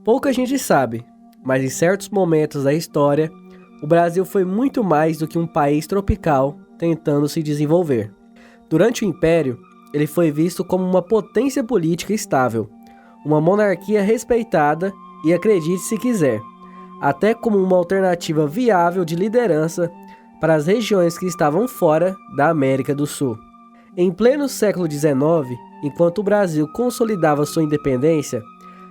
Pouca gente sabe, mas em certos momentos da história, o Brasil foi muito mais do que um país tropical tentando se desenvolver. Durante o Império, ele foi visto como uma potência política estável, uma monarquia respeitada e, acredite se quiser, até como uma alternativa viável de liderança para as regiões que estavam fora da América do Sul. Em pleno século XIX, enquanto o Brasil consolidava sua independência,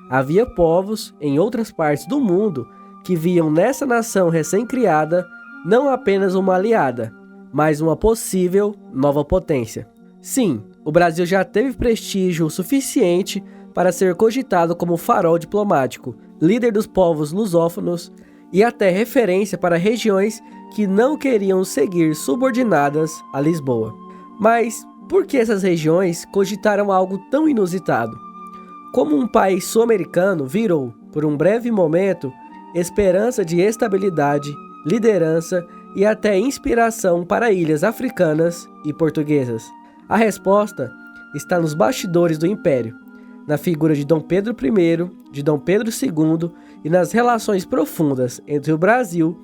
havia povos em outras partes do mundo que viam nessa nação recém-criada não apenas uma aliada, mas uma possível nova potência. Sim, o Brasil já teve prestígio o suficiente para ser cogitado como farol diplomático, líder dos povos lusófonos e até referência para regiões que não queriam seguir subordinadas a Lisboa. Mas por que essas regiões cogitaram algo tão inusitado? Como um país sul-americano virou, por um breve momento, esperança de estabilidade, liderança e até inspiração para ilhas africanas e portuguesas? A resposta está nos bastidores do Império, na figura de Dom Pedro I, de Dom Pedro II e nas relações profundas entre o Brasil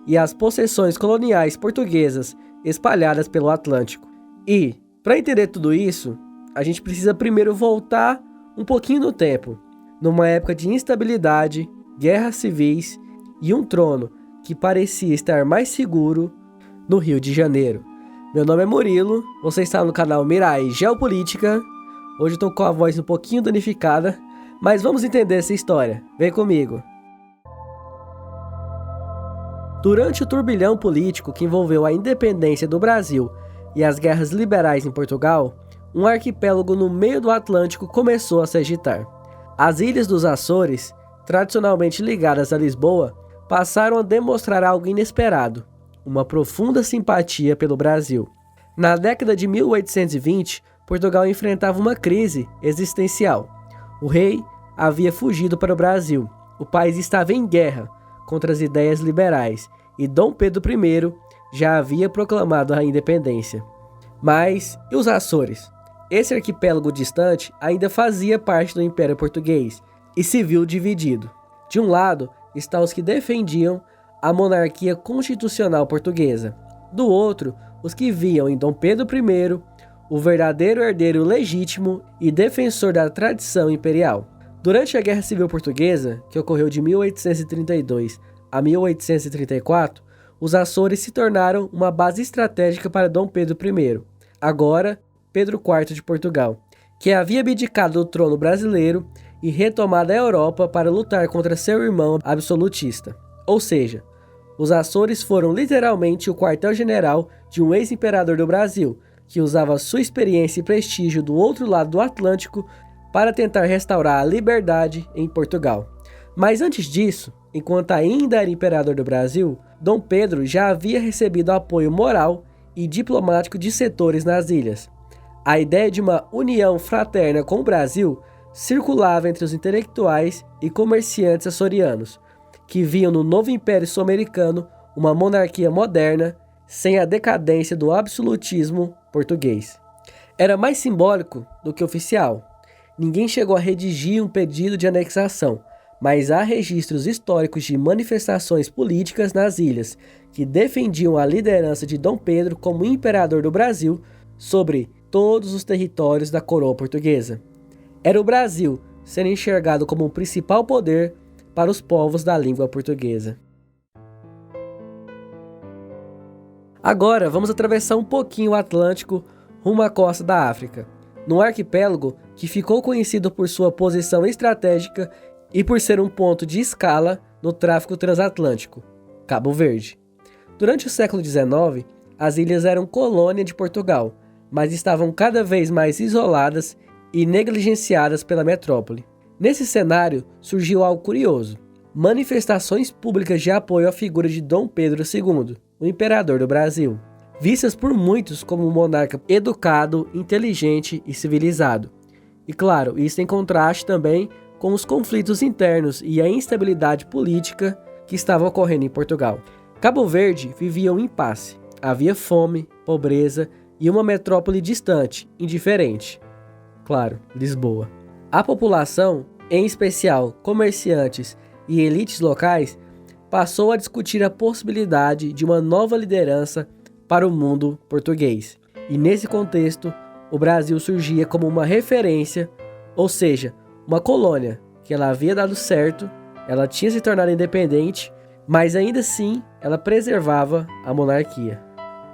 e as possessões coloniais portuguesas espalhadas pelo Atlântico. E, para entender tudo isso, a gente precisa primeiro voltar um pouquinho no tempo, numa época de instabilidade, guerras civis e um trono que parecia estar mais seguro no Rio de Janeiro. Meu nome é Murilo, você está no canal Mirai Geopolítica. Hoje eu tô com a voz um pouquinho danificada, mas vamos entender essa história. Vem comigo. Durante o turbilhão político que envolveu a independência do Brasil e as guerras liberais em Portugal, um arquipélago no meio do Atlântico começou a se agitar. As ilhas dos Açores, tradicionalmente ligadas a Lisboa, passaram a demonstrar algo inesperado, uma profunda simpatia pelo Brasil. Na década de 1820, Portugal enfrentava uma crise existencial. O rei havia fugido para o Brasil. O país estava em guerra contra as ideias liberais e Dom Pedro I já havia proclamado a independência. Mas e os Açores? Esse arquipélago distante ainda fazia parte do Império Português e se viu dividido. De um lado estão os que defendiam a monarquia constitucional portuguesa. Do outro, os que viam em Dom Pedro I o verdadeiro herdeiro legítimo e defensor da tradição imperial. Durante a Guerra Civil Portuguesa, que ocorreu de 1832 a 1834, os Açores se tornaram uma base estratégica para Dom Pedro I, agora Pedro IV de Portugal, que havia abdicado do trono brasileiro e retomado a Europa para lutar contra seu irmão absolutista. Ou seja, os Açores foram literalmente o quartel-general de um ex-imperador do Brasil, que usava sua experiência e prestígio do outro lado do Atlântico para tentar restaurar a liberdade em Portugal. Mas antes disso, enquanto ainda era imperador do Brasil, Dom Pedro já havia recebido apoio moral e diplomático de setores nas ilhas. A ideia de uma união fraterna com o Brasil circulava entre os intelectuais e comerciantes açorianos, que viam no novo Império Sul-Americano uma monarquia moderna, sem a decadência do absolutismo português. Era mais simbólico do que oficial. Ninguém chegou a redigir um pedido de anexação, mas há registros históricos de manifestações políticas nas ilhas que defendiam a liderança de Dom Pedro como imperador do Brasil sobre todos os territórios da coroa portuguesa. Era o Brasil sendo enxergado como o principal poder para os povos da língua portuguesa. Agora vamos atravessar um pouquinho o Atlântico rumo à costa da África, num arquipélago que ficou conhecido por sua posição estratégica e por ser um ponto de escala no tráfico transatlântico, Cabo Verde. Durante o século XIX, as ilhas eram colônia de Portugal, mas estavam cada vez mais isoladas e negligenciadas pela metrópole. Nesse cenário, surgiu algo curioso: manifestações públicas de apoio à figura de Dom Pedro II, o imperador do Brasil, vistas por muitos como um monarca educado, inteligente e civilizado. E claro, isso em contraste também com os conflitos internos e a instabilidade política que estava ocorrendo em Portugal. Cabo Verde vivia um impasse. Havia fome, pobreza e uma metrópole distante, indiferente. Claro, Lisboa. A população em especial comerciantes e elites locais, passou a discutir a possibilidade de uma nova liderança para o mundo português. E nesse contexto, o Brasil surgia como uma referência, ou seja, uma colônia que ela havia dado certo, ela tinha se tornado independente, mas ainda assim ela preservava a monarquia.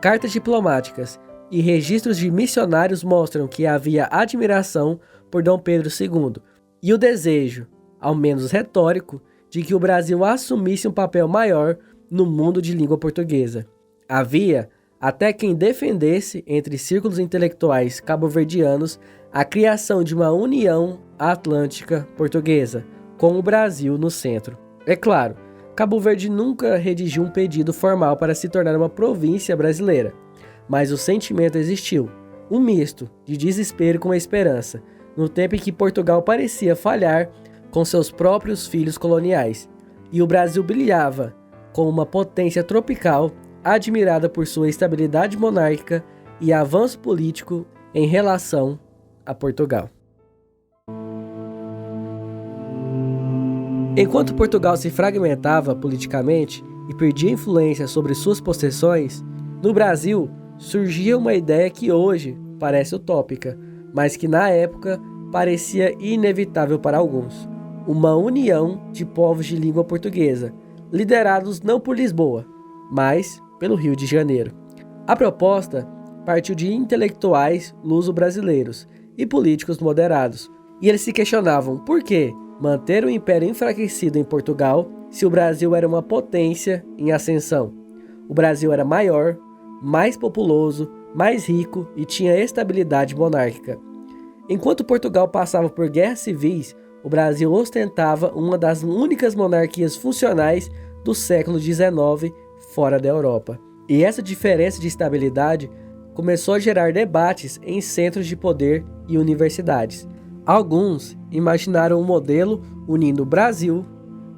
Cartas diplomáticas e registros de missionários mostram que havia admiração por Dom Pedro II e o desejo, ao menos retórico, de que o Brasil assumisse um papel maior no mundo de língua portuguesa. Havia até quem defendesse, entre círculos intelectuais cabo-verdianos, a criação de uma União Atlântica Portuguesa, com o Brasil no centro. É claro, Cabo Verde nunca redigiu um pedido formal para se tornar uma província brasileira, mas o sentimento existiu, um misto de desespero com esperança, no tempo em que Portugal parecia falhar com seus próprios filhos coloniais, e o Brasil brilhava como uma potência tropical admirada por sua estabilidade monárquica e avanço político em relação a Portugal. Enquanto Portugal se fragmentava politicamente e perdia influência sobre suas possessões, no Brasil surgia uma ideia que hoje parece utópica, mas que na época parecia inevitável para alguns: uma união de povos de língua portuguesa, liderados não por Lisboa, mas pelo Rio de Janeiro. A proposta partiu de intelectuais luso-brasileiros e políticos moderados, e eles se questionavam por que manter o império enfraquecido em Portugal se o Brasil era uma potência em ascensão. O Brasil era maior, mais populoso, mais rico e tinha estabilidade monárquica. Enquanto Portugal passava por guerras civis, o Brasil ostentava uma das únicas monarquias funcionais do século XIX fora da Europa. E essa diferença de estabilidade começou a gerar debates em centros de poder e universidades. Alguns imaginaram um modelo unindo o Brasil,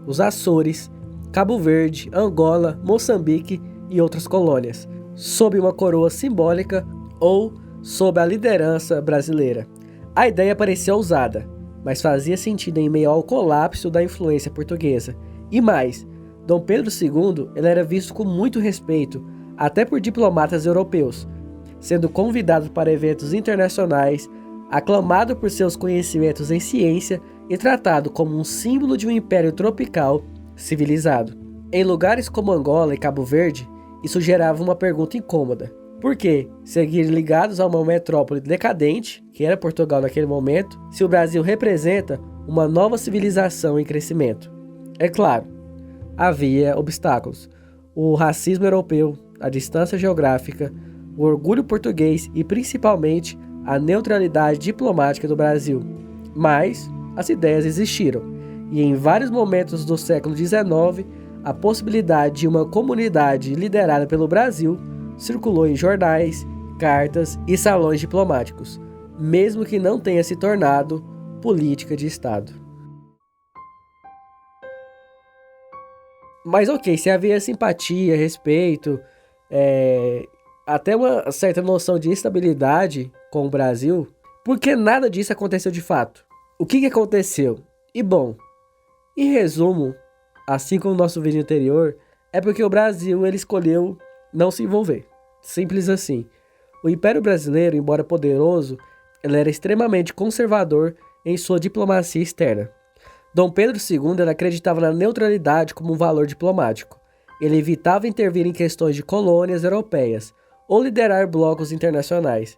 os Açores, Cabo Verde, Angola, Moçambique e outras colônias, sob uma coroa simbólica ou sob a liderança brasileira. A ideia parecia ousada, mas fazia sentido em meio ao colapso da influência portuguesa. E mais, Dom Pedro II ele era visto com muito respeito, até por diplomatas europeus, sendo convidado para eventos internacionais, aclamado por seus conhecimentos em ciência e tratado como um símbolo de um império tropical civilizado. Em lugares como Angola e Cabo Verde, isso gerava uma pergunta incômoda. Por que seguir ligados a uma metrópole decadente, que era Portugal naquele momento, se o Brasil representa uma nova civilização em crescimento? É claro, havia obstáculos: o racismo europeu, a distância geográfica, o orgulho português e principalmente a neutralidade diplomática do Brasil. Mas as ideias existiram, e em vários momentos do século XIX, a possibilidade de uma comunidade liderada pelo Brasil circulou em jornais, cartas e salões diplomáticos, mesmo que não tenha se tornado política de Estado. Mas ok, se havia simpatia, respeito, até uma certa noção de estabilidade com o Brasil, por que nada disso aconteceu de fato? O que aconteceu? E bom, em resumo, assim como o nosso vídeo anterior, é porque o Brasil ele escolheu não se envolver. Simples assim. O Império Brasileiro, embora poderoso, ele era extremamente conservador em sua diplomacia externa. Dom Pedro II ele acreditava na neutralidade como um valor diplomático. Ele evitava intervir em questões de colônias europeias ou liderar blocos internacionais.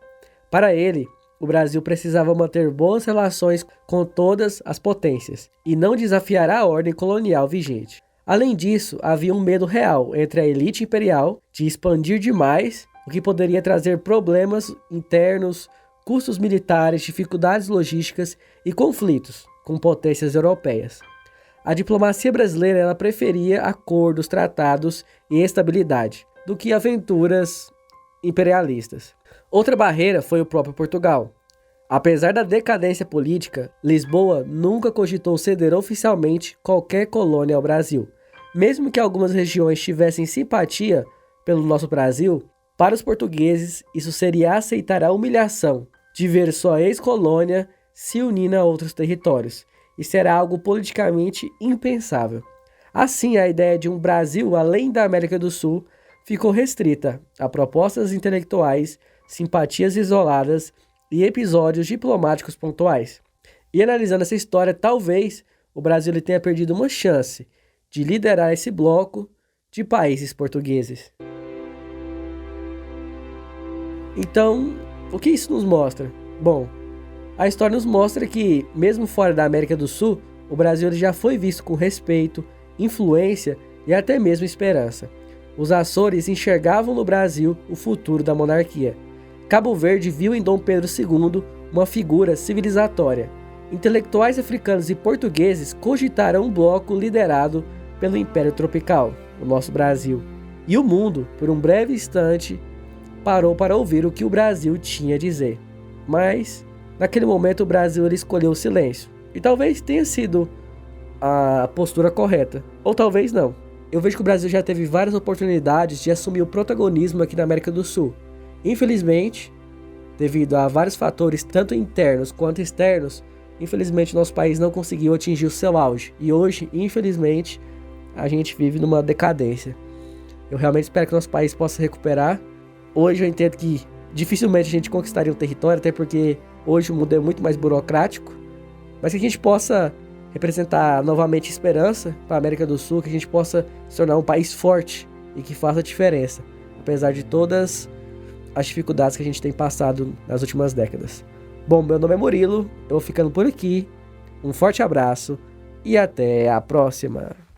Para ele, o Brasil precisava manter boas relações com todas as potências e não desafiar a ordem colonial vigente. Além disso, havia um medo real entre a elite imperial de expandir demais, o que poderia trazer problemas internos, custos militares, dificuldades logísticas e conflitos com potências europeias. A diplomacia brasileira ela preferia acordos, tratados e estabilidade do que aventuras imperialistas. Outra barreira foi o próprio Portugal. Apesar da decadência política, Lisboa nunca cogitou ceder oficialmente qualquer colônia ao Brasil. Mesmo que algumas regiões tivessem simpatia pelo nosso Brasil, para os portugueses isso seria aceitar a humilhação de ver sua ex-colônia se unindo a outros territórios. isso era algo politicamente impensável. Assim, a ideia de um Brasil além da América do Sul ficou restrita a propostas intelectuais, simpatias isoladas e episódios diplomáticos pontuais. E analisando essa história, talvez o Brasil ele tenha perdido uma chance de liderar esse bloco de países portugueses. Então, o que isso nos mostra? Bom, a história nos mostra que, mesmo fora da América do Sul, o Brasil ele já foi visto com respeito, influência e até mesmo esperança. Os Açores enxergavam no Brasil o futuro da monarquia. Cabo Verde viu em Dom Pedro II uma figura civilizatória. Intelectuais africanos e portugueses cogitaram um bloco liderado pelo Império Tropical, o nosso Brasil. E o mundo, por um breve instante, parou para ouvir o que o Brasil tinha a dizer. Mas, naquele momento, o Brasil ele escolheu o silêncio. E talvez tenha sido a postura correta, ou talvez não. Eu vejo que o Brasil já teve várias oportunidades de assumir o protagonismo aqui na América do Sul. Infelizmente, devido a vários fatores, tanto internos quanto externos, infelizmente nosso país não conseguiu atingir o seu auge. E hoje, infelizmente, a gente vive numa decadência. Eu realmente espero que nosso país possa recuperar. Hoje eu entendo que dificilmente a gente conquistaria um território, até porque hoje o mundo é muito mais burocrático. Mas que a gente possa representar novamente esperança para a América do Sul, que a gente possa se tornar um país forte e que faça diferença, apesar de todas as dificuldades que a gente tem passado nas últimas décadas. Bom, meu nome é Murilo, eu vou ficando por aqui, um forte abraço e até a próxima!